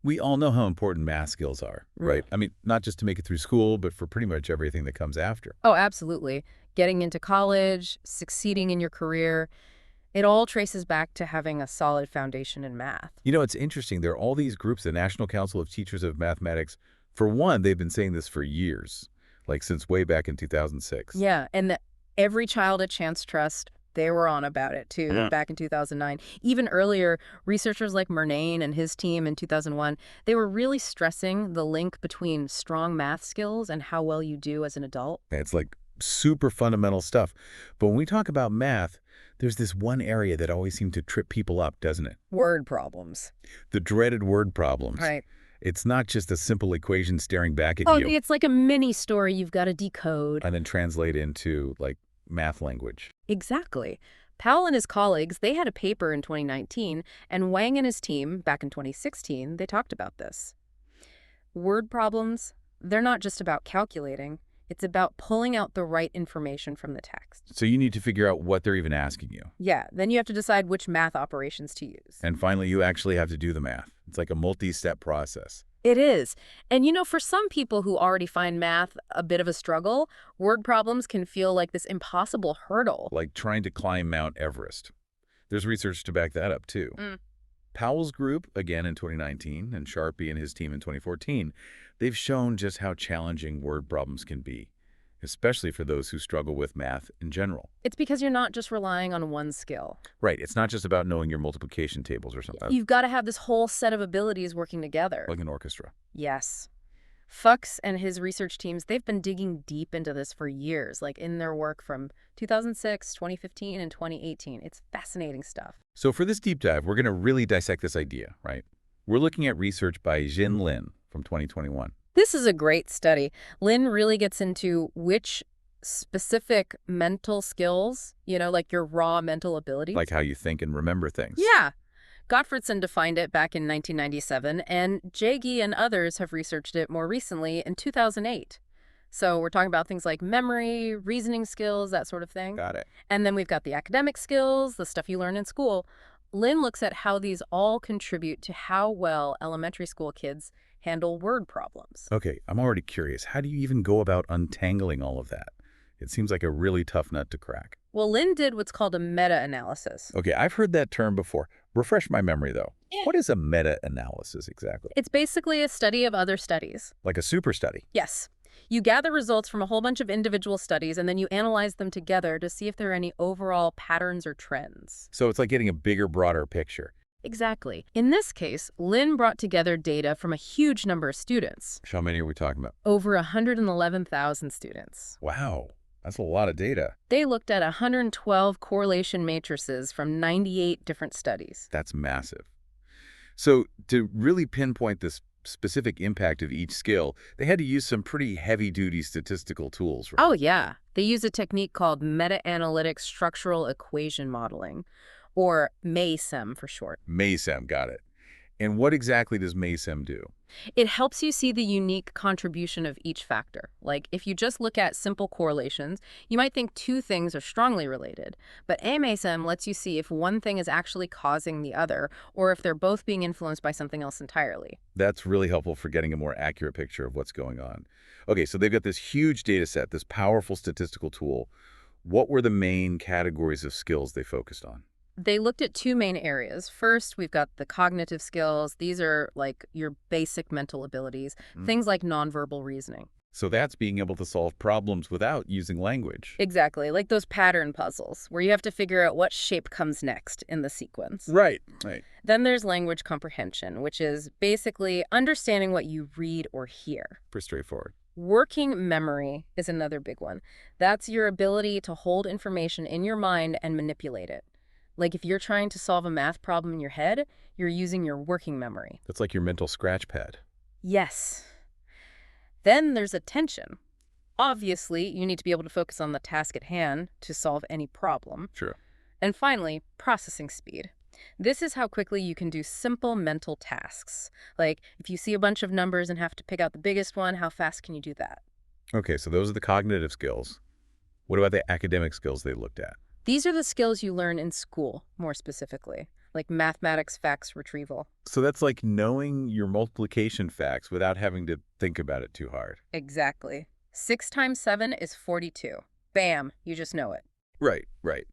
We all know how important math skills are, Mm. right? I mean, not just to make it through school, but for pretty much everything that comes after. Oh, absolutely. Getting into college, succeeding in your career, it all traces back to having a solid foundation in math. You know, it's interesting. There are all these groups, the National Council of Teachers of Mathematics. For one, they've been saying this for years, like since way back in 2006. Yeah, and every child at Chance Trust, they were on about it too Yeah. back in 2009. Even earlier, researchers like Murnane and his team in 2001, they were really stressing the link between strong math skills and how well you do as an adult. It's like super fundamental stuff. But when we talk about math, there's this one area that always seems to trip people up, doesn't it? Word problems. The dreaded word problems. Right. It's not just a simple equation staring back at Oh, you it's like a mini story you've got to decode. and then translate into, like, math language. Exactly. Powell and his colleagues, they had a paper in 2019, and Wang and his team, back in 2016, they talked about this. Word problems, they're not just about calculating. It's about pulling out the right information from the text. So you need to figure out what they're even asking you. Yeah, then you have to decide which math operations to use. And finally, you actually have to do the math. It's like a multi-step process. It is. And for some people who already find math a bit of a struggle, word problems can feel like this impossible hurdle. Like trying to climb Mount Everest. There's research to back that up, too. Mm. Powell's group, again in 2019, and Sharpie and his team in 2014, they've shown just how challenging word problems can be, especially for those who struggle with math in general. It's because you're not just relying on one skill. Right, it's not just about knowing your multiplication tables or something, You've got to have this whole set of abilities working together. like an orchestra. Yes. Fuchs and his research teams, they've been digging deep into this for years, like in their work from 2006, 2015, and 2018. It's fascinating stuff. So for this deep dive, we're going to really dissect this idea, right? We're looking at research by Jin Lin from 2021. This is a great study. Lynn really gets into which specific mental skills, like your raw mental abilities. Like how you think and remember things. Yeah. Gottfredson defined it back in 1997, and Jaggi and others have researched it more recently in 2008. So we're talking about things like memory, reasoning skills, that sort of thing. Got it. And then we've got the academic skills, the stuff you learn in school. Lynn looks at how these all contribute to how well elementary school kids handle word problems. Okay, I'm already curious. How do you even go about untangling all of that? It seems like a really tough nut to crack. Well, Lynn did what's called a meta-analysis. Okay, I've heard that term before. Refresh my memory, though. Yeah. What is a meta-analysis exactly? It's basically a study of other studies. Like a super study. Yes. You gather results from a whole bunch of individual studies, and then you analyze them together to see if there are any overall patterns or trends. So it's like getting a bigger, broader picture. Exactly. In this case, Lynn brought together data from a huge number of students. How many are we talking about? Over 111,000 students. Wow, that's a lot of data. They looked at 112 correlation matrices from 98 different studies. That's massive. So to really pinpoint this specific impact of each skill, they had to use some pretty heavy-duty statistical tools, right? Oh, yeah. They use a technique called meta-analytic structural equation modeling, or MASEM for short. MASEM, got it. And what exactly does MASEM do? It helps you see the unique contribution of each factor. Like, if you just look at simple correlations, you might think two things are strongly related. But MASEM lets you see if one thing is actually causing the other, or if they're both being influenced by something else entirely. That's really helpful for getting a more accurate picture of what's going on. Okay, so they've got this huge data set, this powerful statistical tool. What were the main categories of skills they focused on? They looked at two main areas. First, we've got the cognitive skills. These are like your basic mental abilities, things like nonverbal reasoning. So that's being able to solve problems without using language. Exactly, like those pattern puzzles, where you have to figure out what shape comes next in the sequence. Right. Then there's language comprehension, which is basically understanding what you read or hear. Pretty straightforward. Working memory is another big one. That's your ability to hold information in your mind and manipulate it. Like if you're trying to solve a math problem in your head, you're using your working memory. That's like your mental scratch pad. Yes. Then there's attention. Obviously, you need to be able to focus on the task at hand to solve any problem. True. And finally, processing speed. This is how quickly you can do simple mental tasks. Like if you see a bunch of numbers and have to pick out the biggest one, how fast can you do that? Okay, so those are the cognitive skills. What about the academic skills they looked at? These are the skills you learn in school, more specifically, like mathematics facts retrieval. So that's like knowing your multiplication facts without having to think about it too hard. Exactly. 6 times 7 is 42. Bam, you just know it. Right, right.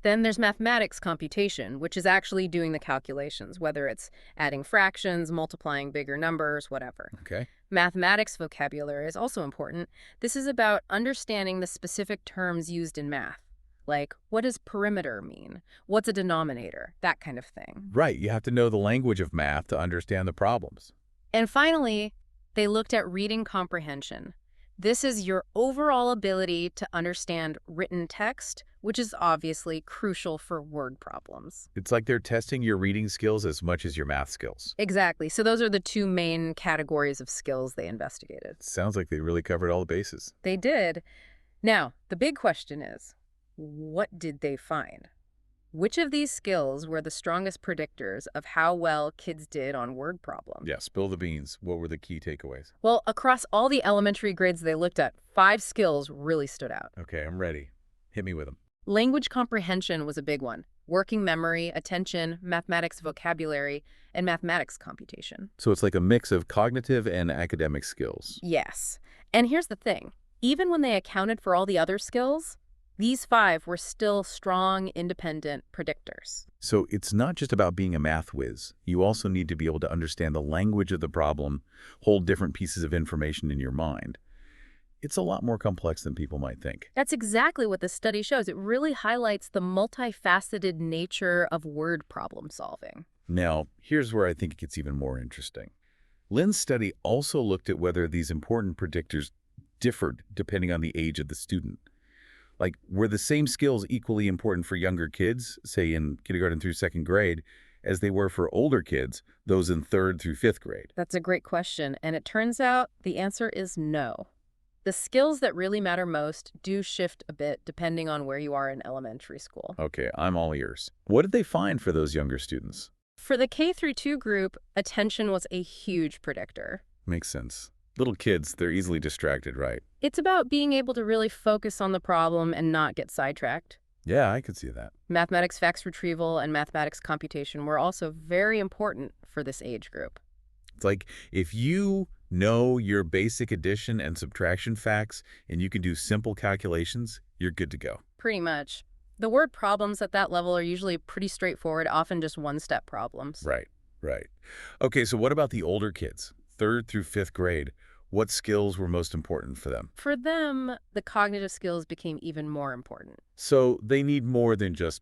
Then there's mathematics computation, which is actually doing the calculations, whether it's adding fractions, multiplying bigger numbers, whatever. Okay. Mathematics vocabulary is also important. This is about understanding the specific terms used in math. Like, what does perimeter mean? What's a denominator? That kind of thing. Right, you have to know the language of math to understand the problems. And finally, they looked at reading comprehension. This is your overall ability to understand written text, which is obviously crucial for word problems. It's like they're testing your reading skills as much as your math skills. Exactly. So those are the two main categories of skills they investigated. Sounds like they really covered all the bases. They did. Now, the big question is, what did they find? Which of these skills were the strongest predictors of how well kids did on word problems? Yeah, spill the beans. What were the key takeaways? Well, across all the elementary grades they looked at, 5 skills really stood out. Okay, I'm ready. Hit me with them. Language comprehension was a big one. Working memory, attention, mathematics vocabulary, and mathematics computation. So it's like a mix of cognitive and academic skills. Yes. And here's the thing. Even when they accounted for all the other skills, these 5 were still strong, independent predictors. So it's not just about being a math whiz. You also need to be able to understand the language of the problem, hold different pieces of information in your mind. It's a lot more complex than people might think. That's exactly what the study shows. It really highlights the multifaceted nature of word problem solving. Now, here's where I think it gets even more interesting. Lynn's study also looked at whether these important predictors differed depending on the age of the student. Like, were the same skills equally important for younger kids, say in kindergarten through 2nd grade, as they were for older kids, those in 3rd through 5th grade? That's a great question, and it turns out the answer is no. The skills that really matter most do shift a bit depending on where you are in elementary school. Okay, I'm all ears. What did they find for those younger students? For the K through 2 group, attention was a huge predictor. Makes sense. Little kids, they're easily distracted, right? It's about being able to really focus on the problem and not get sidetracked. Yeah, I could see that. Mathematics facts retrieval and mathematics computation were also very important for this age group. It's like if you know your basic addition and subtraction facts and you can do simple calculations, you're good to go. Pretty much. The word problems at that level are usually pretty straightforward, often just one-step problems. Right, right. Okay, so what about the older kids, 3rd through 5th grade? What skills were most important for them? For them, the cognitive skills became even more important. So they need more than just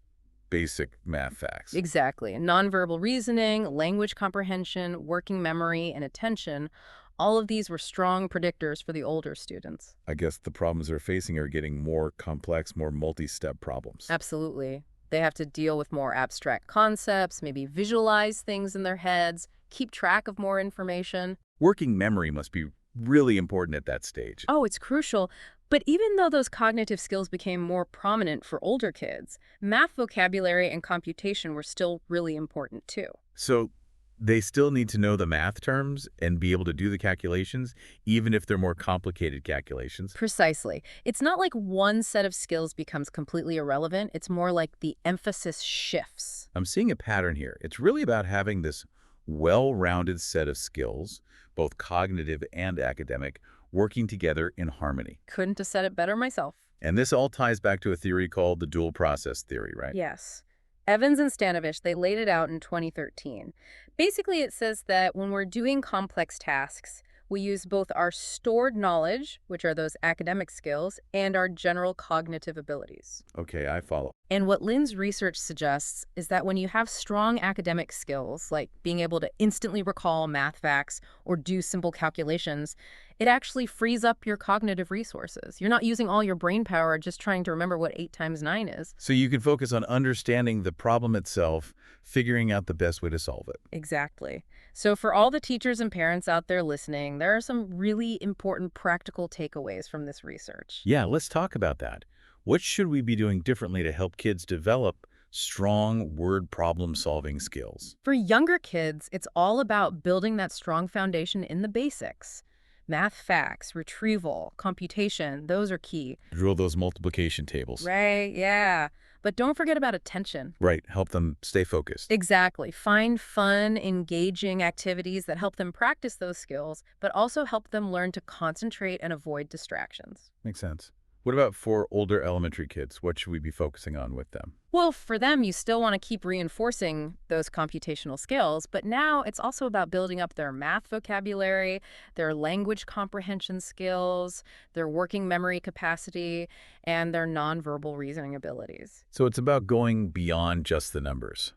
basic math facts. Exactly. Nonverbal reasoning, language comprehension, working memory, and attention, all of these were strong predictors for the older students. I guess the problems they're facing are getting more complex, more multi-step problems. Absolutely. They have to deal with more abstract concepts, maybe visualize things in their heads, keep track of more information. Working memory must be really important at that stage. Oh, it's crucial. But even though those cognitive skills became more prominent for older kids, math vocabulary and computation were still really important too. So they still need to know the math terms and be able to do the calculations, even if they're more complicated calculations. Precisely. It's not like one set of skills becomes completely irrelevant. It's more like the emphasis shifts. I'm seeing a pattern here. It's really about having this well-rounded set of skills, both cognitive and academic, working together in harmony. Couldn't have said it better myself. And this all ties back to a theory called the dual process theory, right? Yes. Evans and Stanovich, they laid it out in 2013. Basically, it says that when we're doing complex tasks, we use both our stored knowledge, which are those academic skills, and our general cognitive abilities. Okay, I follow. And what Lynn's research suggests is that when you have strong academic skills, like being able to instantly recall math facts or do simple calculations, it actually frees up your cognitive resources. You're not using all your brain power just trying to remember what 8 times 9 is. So you can focus on understanding the problem itself, figuring out the best way to solve it. Exactly. So for all the teachers and parents out there listening, there are some really important practical takeaways from this research. Yeah, let's talk about that. What should we be doing differently to help kids develop strong word problem-solving skills? For younger kids, it's all about building that strong foundation in the basics. Math facts, retrieval, computation, those are key. Drill those multiplication tables. Right, yeah. But don't forget about attention. Right, help them stay focused. Exactly. Find fun, engaging activities that help them practice those skills, but also help them learn to concentrate and avoid distractions. Makes sense. What about for older elementary kids? What should we be focusing on with them? Well, for them, you still want to keep reinforcing those computational skills, but now it's also about building up their math vocabulary, their language comprehension skills, their working memory capacity, and their nonverbal reasoning abilities. So it's about going beyond just the numbers.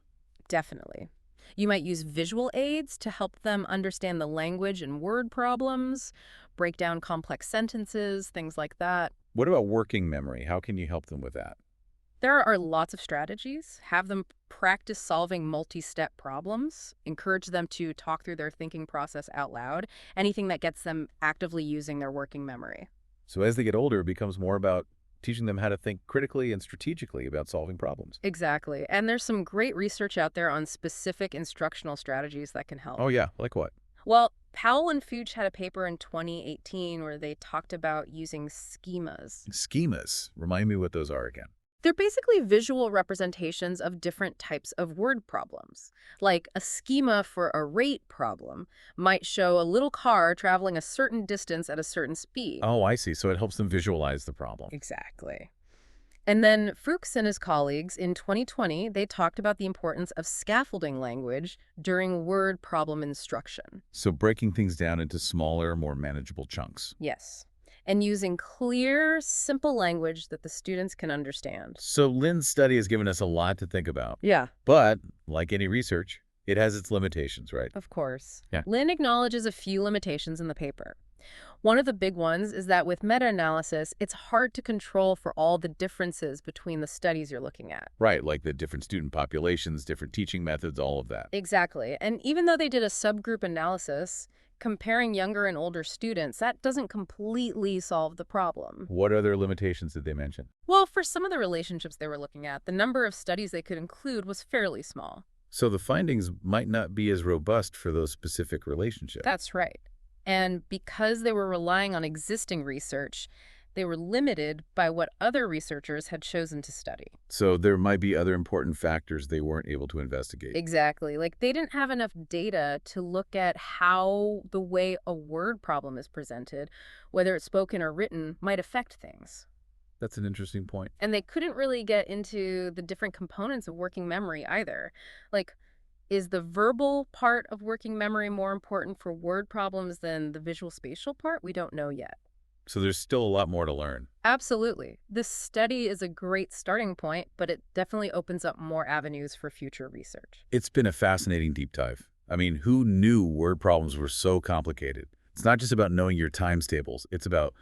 Definitely. You might use visual aids to help them understand the language and word problems, break down complex sentences, things like that. What about working memory? How can you help them with that? There are lots of strategies. Have them practice solving multi-step problems. Encourage them to talk through their thinking process out loud. Anything that gets them actively using their working memory. So as they get older, it becomes more about teaching them how to think critically and strategically about solving problems. Exactly. And there's some great research out there on specific instructional strategies that can help. Oh yeah, like what? Well, Powell and Fuchs had a paper in 2018 where they talked about using schemas. Schemas. Remind me what those are again. They're basically visual representations of different types of word problems. Like a schema for a rate problem might show a little car traveling a certain distance at a certain speed. Oh, I see. So it helps them visualize the problem. Exactly. And then Fuchs and his colleagues in 2020, they talked about the importance of scaffolding language during word problem instruction. So breaking things down into smaller, more manageable chunks. Yes. And using clear, simple language that the students can understand. So Lynn's study has given us a lot to think about. Yeah. But, like any research, it has its limitations, right? Of course. Yeah. Lynn acknowledges a few limitations in the paper. One of the big ones is that with meta-analysis, it's hard to control for all the differences between the studies you're looking at. Right, like the different student populations, different teaching methods, all of that. Exactly. And even though they did a subgroup analysis, comparing younger and older students, that doesn't completely solve the problem. What other limitations did they mention? Well, for some of the relationships they were looking at, the number of studies they could include was fairly small. So the findings might not be as robust for those specific relationships. That's right. And because they were relying on existing research, they were limited by what other researchers had chosen to study. So there might be other important factors they weren't able to investigate. Exactly. Like they didn't have enough data to look at how the way a word problem is presented, whether it's spoken or written, might affect things. That's an interesting point. And they couldn't really get into the different components of working memory either. Like, is the verbal part of working memory more important for word problems than the visual spatial part? We don't know yet. So there's still a lot more to learn. Absolutely. This study is a great starting point, but it definitely opens up more avenues for future research. It's been a fascinating deep dive. I mean, who knew word problems were so complicated? It's not just about knowing your times tables. It's about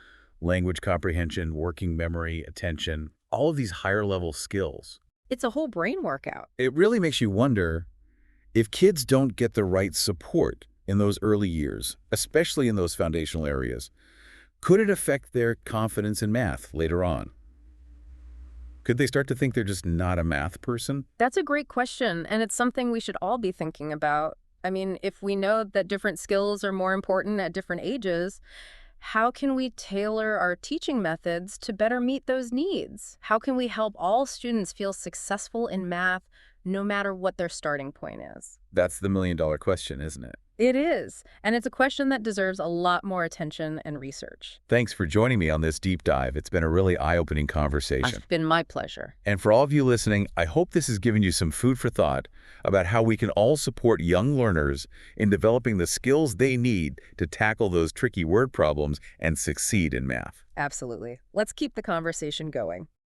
language comprehension, working memory, attention, all of these higher level skills. It's a whole brain workout. It really makes you wonder, if kids don't get the right support in those early years, especially in those foundational areas, could it affect their confidence in math later on? Could they start to think they're just not a math person? That's a great question, and it's something we should all be thinking about. I mean, if we know that different skills are more important at different ages, how can we tailor our teaching methods to better meet those needs? How can we help all students feel successful in math no matter what their starting point is? That's the million-dollar question, isn't it? It is, and it's a question that deserves a lot more attention and research. Thanks for joining me on this deep dive. It's been a really eye-opening conversation. It's been my pleasure. And for all of you listening, I hope this has given you some food for thought about how we can all support young learners in developing the skills they need to tackle those tricky word problems and succeed in math. Absolutely. Let's keep the conversation going.